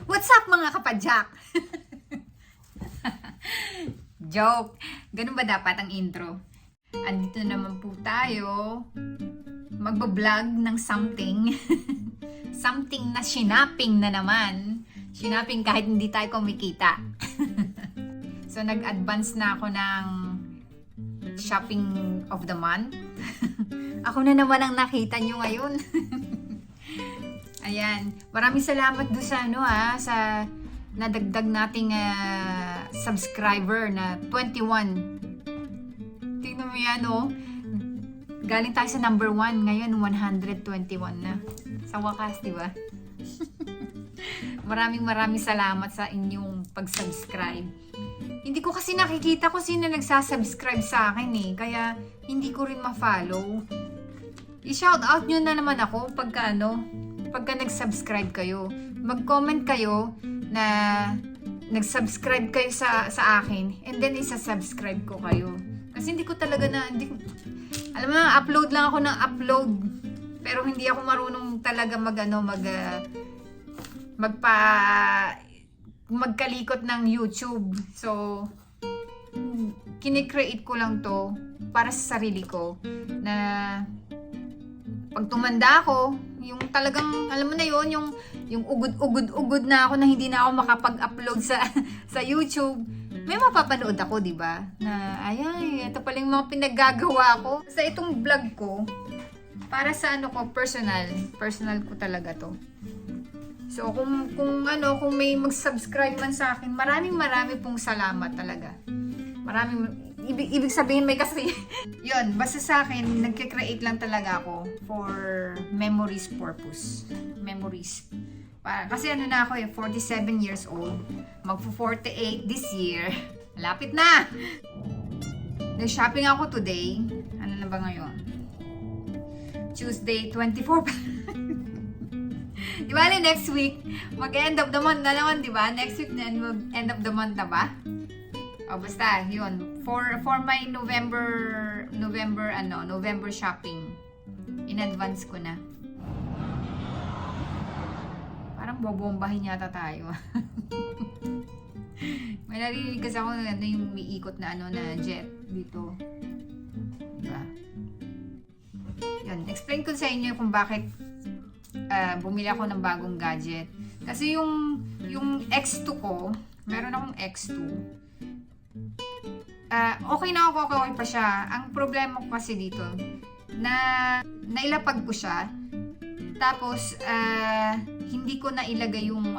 What's up mga kapadyak? Joke. Ganun ba dapat ang intro? Andito naman po tayo. Magbablog ng something. Something na shinaping na naman. Shinaping kahit hindi tayo kumikita. So nag-advance na ako ng shopping of the month. Ako na naman ang nakita nyo ngayon. Ayan. Maraming salamat doon sa sa nadagdag nating subscriber na 21. Tingnan mo yan, oh. Galing tayo sa number 1. Ngayon, 121 na. Sa wakas, di ba? Maraming salamat sa inyong pag-subscribe. Hindi ko kasi nakikita kung sino nagsasubscribe sa akin eh. Kaya, hindi ko rin ma-follow. I-shoutout nyo na naman ako pagka nag-subscribe kayo. Mag-comment kayo na nag-subscribe kayo sa akin and then isa-subscribe ko kayo. Kasi hindi ko talaga alam mo na, upload lang ako ng upload. Pero hindi ako marunong talaga magkalikot ng YouTube. So, kine-create ko lang to para sa sarili ko na pag tumanda ako, yung talagang, alam mo na yun, yung ugod na ako na hindi na ako makapag-upload sa YouTube, may mapapanood ako, di ba? Na, ito pala yung mga pinaggagawa ko. Sa itong vlog ko, para sa personal ko talaga to. So, kung may mag-subscribe man sa akin, maraming pong salamat talaga. Ibig sabihin may kasi yun, basta sa akin nagke-create lang talaga ako for memories purpose. Memories. Kasi na ako 47 years old. Magpo-48 this year. Malapit na. Nag-shopping ako today. Ano na ba ngayon? Tuesday 24. Di ba next week mag-end of the month na naman, di ba? Next week na mag-end of the month na ba? O basta, yun. For my November shopping. In advance ko na. Parang bobombahin yata tayo. May narinig kasi ako yung umiikot na na jet dito. Diba? Yun. Explain ko sa inyo kung bakit bumili ako ng bagong gadget. Kasi yung X2 ko, meron akong X2. Okay pa siya. Ang problema ko kasi dito, nailapag ko siya. Tapos, hindi ko nailagay yung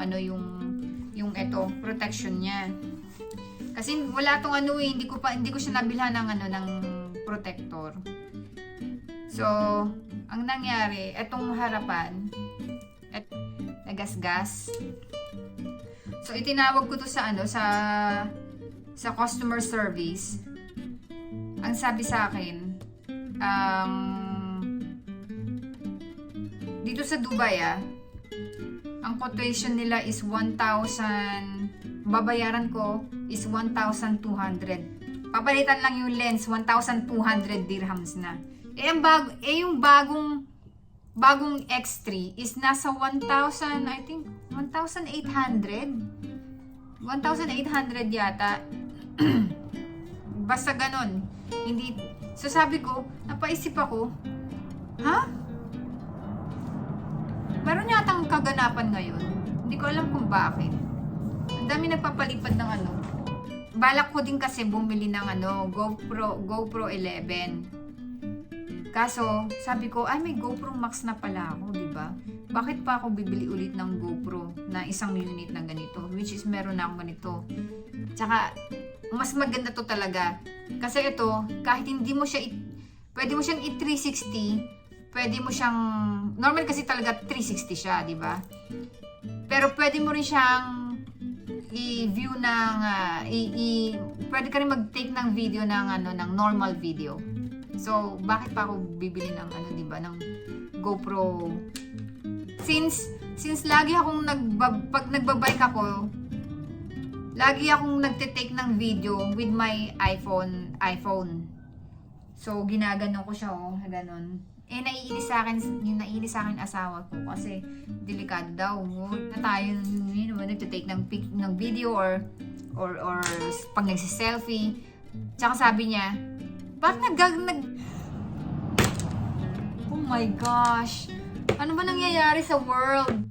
protection niya. Kasi wala tong hindi ko siya nabilhan ng protector. So, ang nangyari, etong harapan, nagasgas. So, itinawag ko to sa customer service. Ang sabi sa akin, dito sa Dubai ang quotation nila is 1,000, babayaran ko is 1,200. Papalitan lang yung lens, 1,200 dirhams na. Yung bagong X3 is nasa 1,000, I think 1,800. 1,800 yata. Basta ganon. Hindi. So sabi ko, napaisip ako, meron yatang kaganapan ngayon. Hindi ko alam kung bakit. Ang dami nagpapalipad ng Balak ko din kasi bumili ng GoPro 11. Kaso, sabi ko, may GoPro Max na pala ako, di ba? Bakit pa ako bibili ulit ng GoPro na 1 unit na ganito? Which is, meron na akong ganito. Tsaka, mas maganda to talaga. Kasi ito, kahit hindi mo siya, pwede mo siyang i-360, pwede mo siyang, normal kasi talaga 360 siya, di ba? Pero pwede mo rin siyang i-view ng, pwede ka rin mag-take ng video ng normal video. So, bakit pa ako bibili ng ng GoPro? Since lagi akong pag nagbabike ako, lagi akong nagte-take ng video with my iPhone. So, ginaganon ko siya, ganon. Eh, naiinis sa akin, yung naiinis sa akin asawa ko kasi delikado daw. Huwag na tayo, nagtitake ng video or pag nagsiselfie. Tsaka sabi niya, bakit oh my gosh, ano ba nangyayari sa world?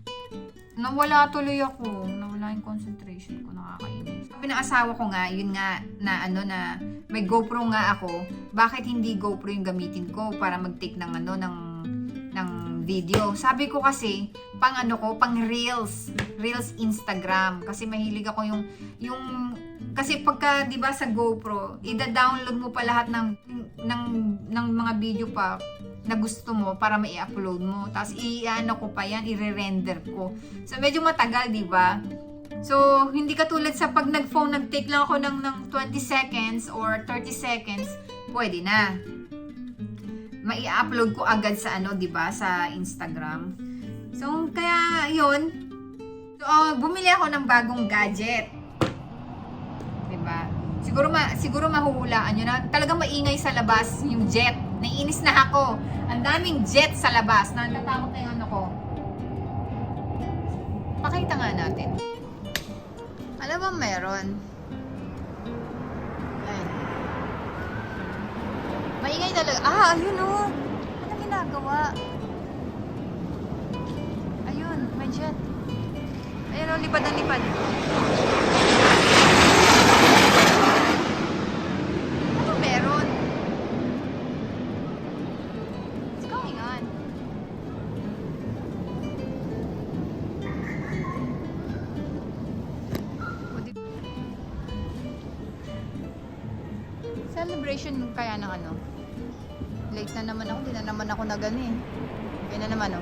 Nawala tuloy ako. Nawala yung concentration ko. Nakakainis. Sabi ng asawa ko nga, yun nga, na may GoPro nga ako. Bakit hindi GoPro yung gamitin ko para mag-take ng video? Sabi ko kasi, pang Reels. Reels Instagram. Kasi mahilig ako kasi pagka, di ba sa GoPro, ida-download mo pa lahat ng mga video pa na gusto mo para mai-upload mo. Tapos ko pa yan, i-render ko. So medyo matagal, di ba? So hindi katulad sa pag nag-take lang ako ng 20 seconds or 30 seconds, pwede na. Mai-upload ko agad sa di ba, sa Instagram. So kaya 'yun. So bumili ako ng bagong gadget. Di ba? Siguro mahuhulaan nyo na talagang maingay sa labas yung jet. Naiinis na ako. Ang daming jet sa labas. Natatakot na yung ko. Pakita nga natin. Alam mo meron? Ayan. Maingay talaga. Ayun o. Ano ginagawa? Ayun, may jet. Ayun o, lipad na lipad. Celebration kaya ng late na naman ako, di na naman ako kaya na naman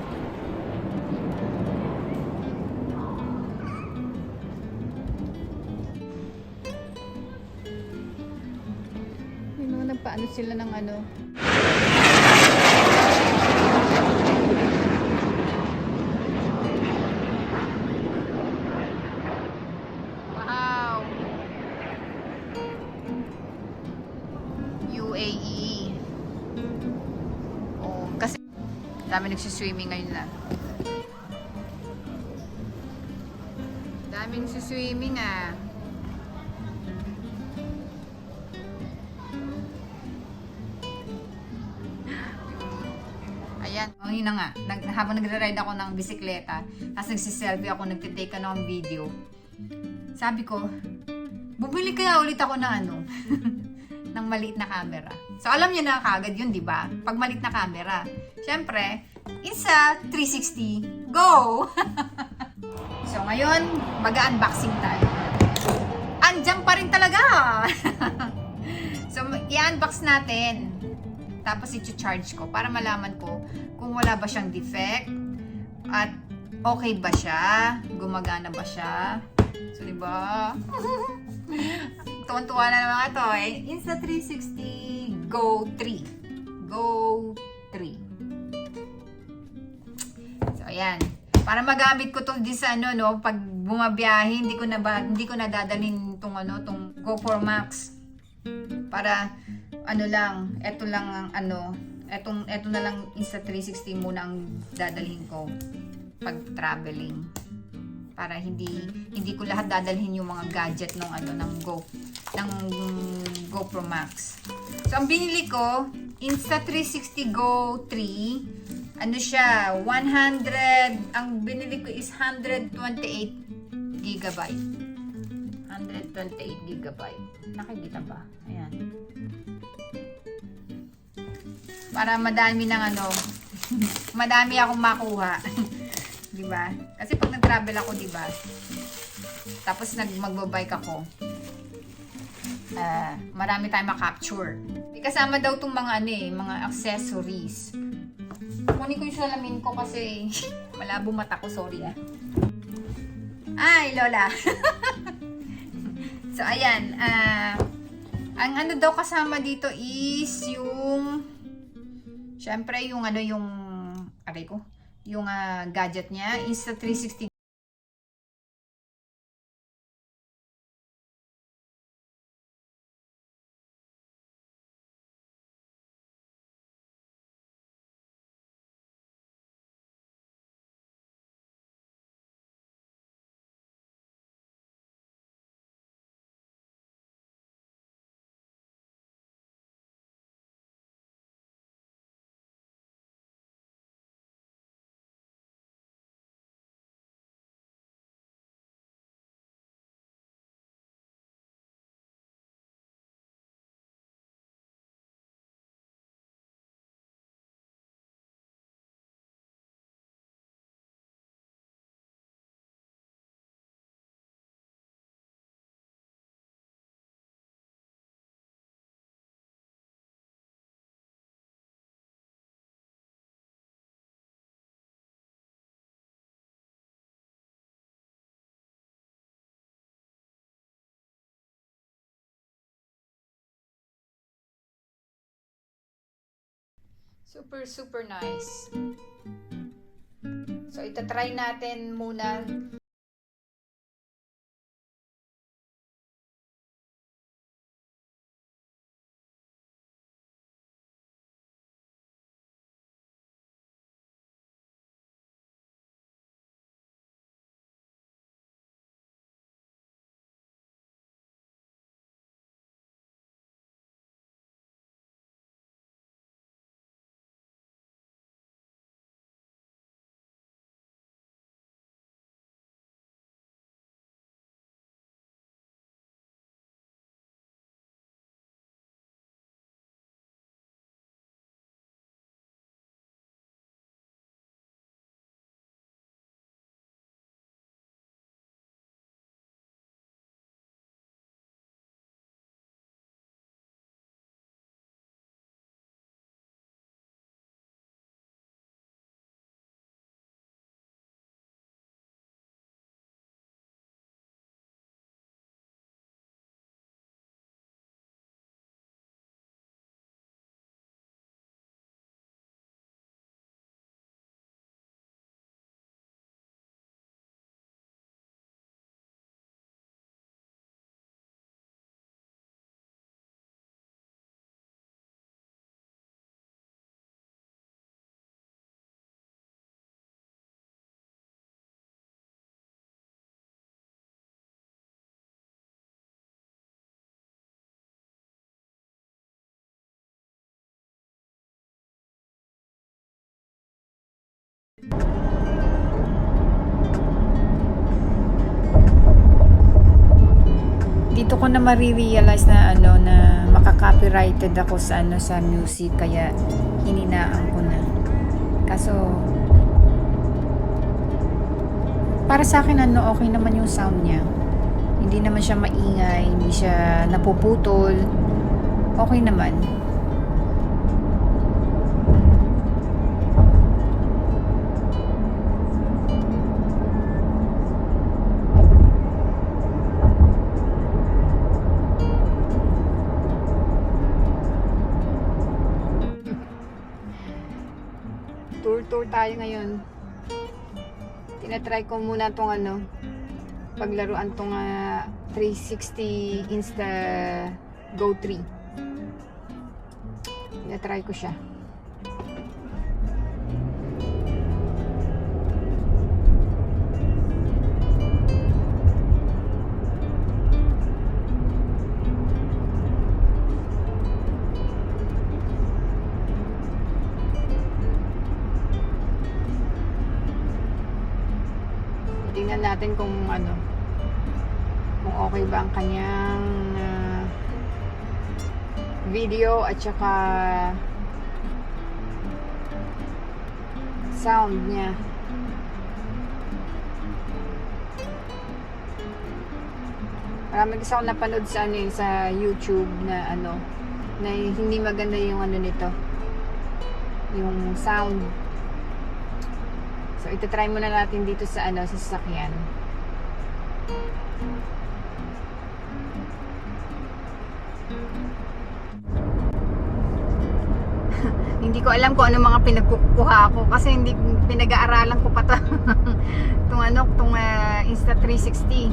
may mga nagpaano sila ng UAE. Oh, kasi dami nagsiswimming ngayon na. Daming nagsiswimming Ayan. Oh, yun na nga. Habang nagre-ride ako ng bisikleta, tapos nagsiselfie ako, nagtitake ng video. Sabi ko, bumili kaya ulit ako ng ng maliit na camera. So, alam niyo na kagad yun, di ba? Pag maliit na camera. Siyempre, Insta360, go! So, ngayon, mag-unboxing tayo. Andiyan pa rin talaga! So, i-unbox natin. Tapos, i-charge ko para malaman ko kung wala ba siyang defect at okay ba siya, gumagana ba siya. So, di ba? Tuwan-tuwa na naman ito Insta360 Go 3. Go 3. So, ayan. Para magamit ko to sa pag bumabiyahe, hindi ko na dadalhin tong GoPro Max. Para ito lang ang ito na lang Insta360 muna ang dadalhin ko pag traveling. Para hindi ko lahat dadalhin yung mga gadget ng GoPro Max. So, ang binili ko, Insta360 Go 3. Siya, 100, ang binili ko is 128 GB. 128 GB. Nakikita ba? Ayan. Para madami ng madami akong makuha. Diba? Kasi pag nag-travel ako, diba? Tapos magbabike ako. Marami tayong makapture. May kasama daw tong mga mga accessories. Kunin ko yung salamin ko kasi malabo mata ko, sorry Ay, Lola. So, ayan. Ang daw kasama dito is yung syempre yung yung gadget niya is sa 360 Super, super nice. So, itatry natin muna. Dito ko na marirealize na na makaka-copyrighted ako sa sa music, kaya hininaan ko na. Kaso para sa akin okay naman yung sound niya. Hindi naman siya maingay, hindi siya napuputol. Okay naman. Tour tayo ngayon. Tinatry ko muna tong paglaruan tong 360 Insta Go 3. Tinatry ko siya. Tingnan natin kung kung okay ba ang kanyang video at saka sound niya. Marami kasi ako napanood sa sa YouTube na na hindi maganda yung nito, yung sound. So, itatry muna natin dito sa sa sasakyan. Hindi ko alam kung ano mga pinagkukuha ko kasi hindi pinag-aaralan ko pa to. tong Insta360.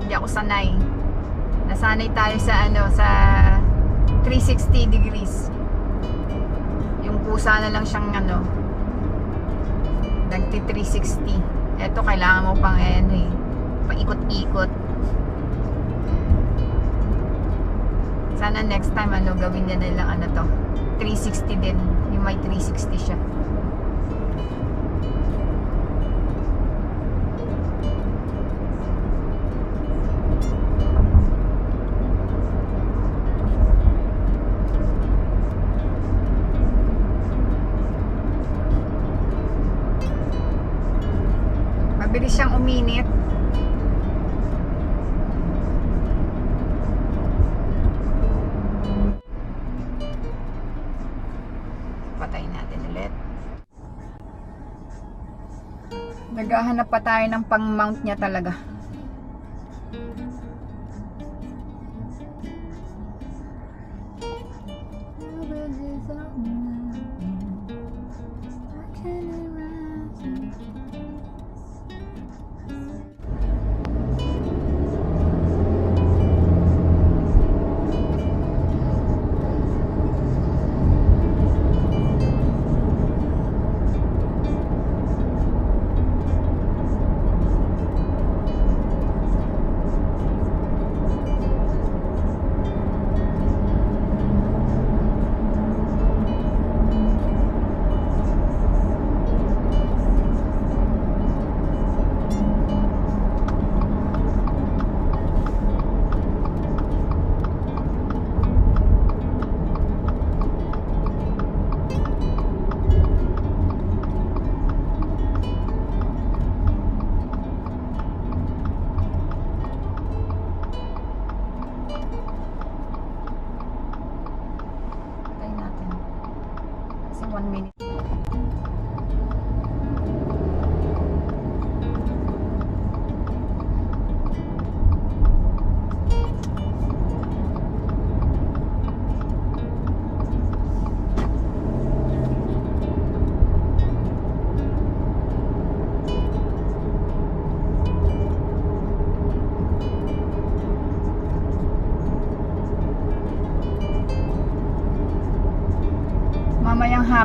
Hindi ako sanay. Nasanay tayo sa sa 360 degrees. Yung pusa na lang siyang nagti 360. Ito kailangan mo pang paikot-ikot. Sana next time gawin niya nilang to 360 din, yung may 360 siya. Mabilis siyang uminit. Patayin natin ulit. Naghahanap pa tayo ng pang-mount niya talaga.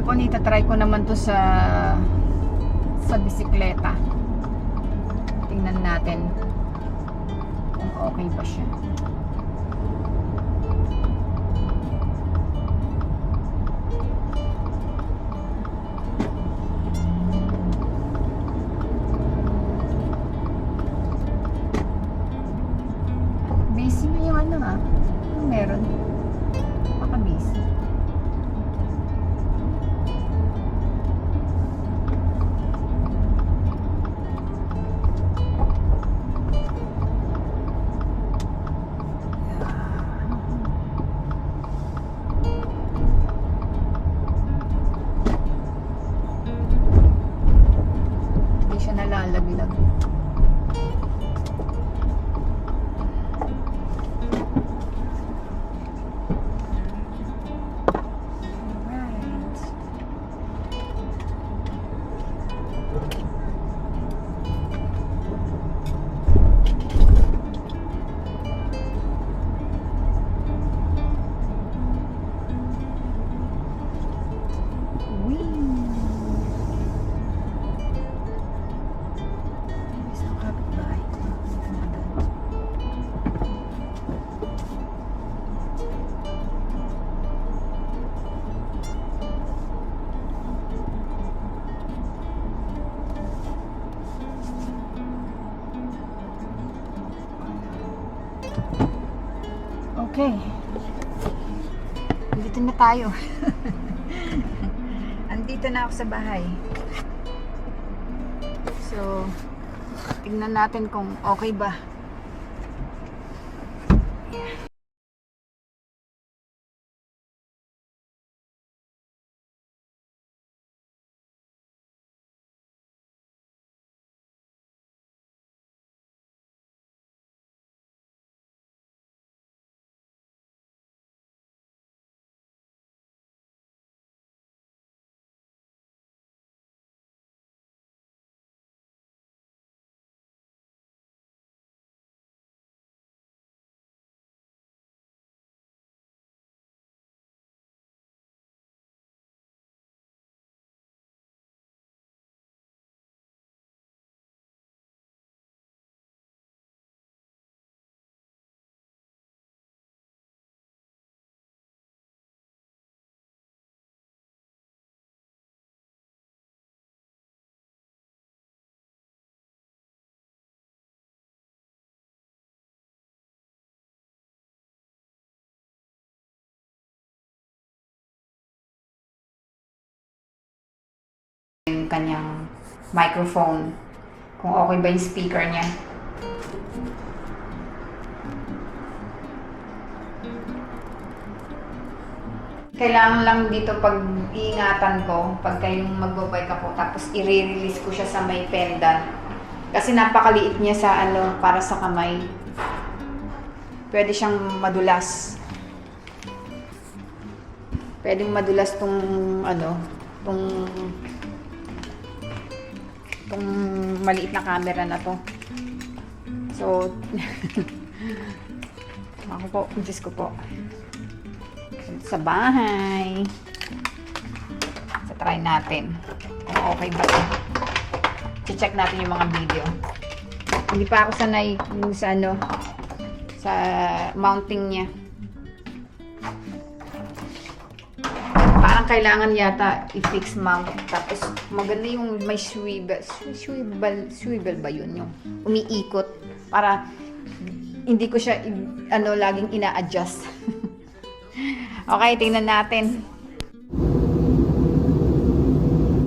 hapon itatry ko naman to sa bisikleta. Tingnan natin kung okay ba siya. Busy na yung ano ah. Meron. Baka busy. Hindi siya nalalaglag. Okay. Dito na tayo. Andito na ako sa bahay. So, tingnan natin kung okay ba. Yung kanyang microphone, kung okay ba yung speaker niya. Kailangan lang dito pag-iingatan ko pag kayong magbabike ako, tapos i-release ko siya sa may pendant kasi napakaliit niya sa ano, para sa kamay. Pwede siyang madulas. Pwedeng madulas tong ano, tong maliit na camera na to. So, ako po, Diyos ko po. Sa bahay. So, try natin kung okay ba ito. I-check natin yung mga video. Hindi pa ako sanay sa ano, sa mounting niya. Parang kailangan yata i-fix mount. Tapos maganda yung may swivel. Swivel ba yun? Yung umiikot. Para hindi ko siya ano, laging ina-adjust. Okay, tingnan natin.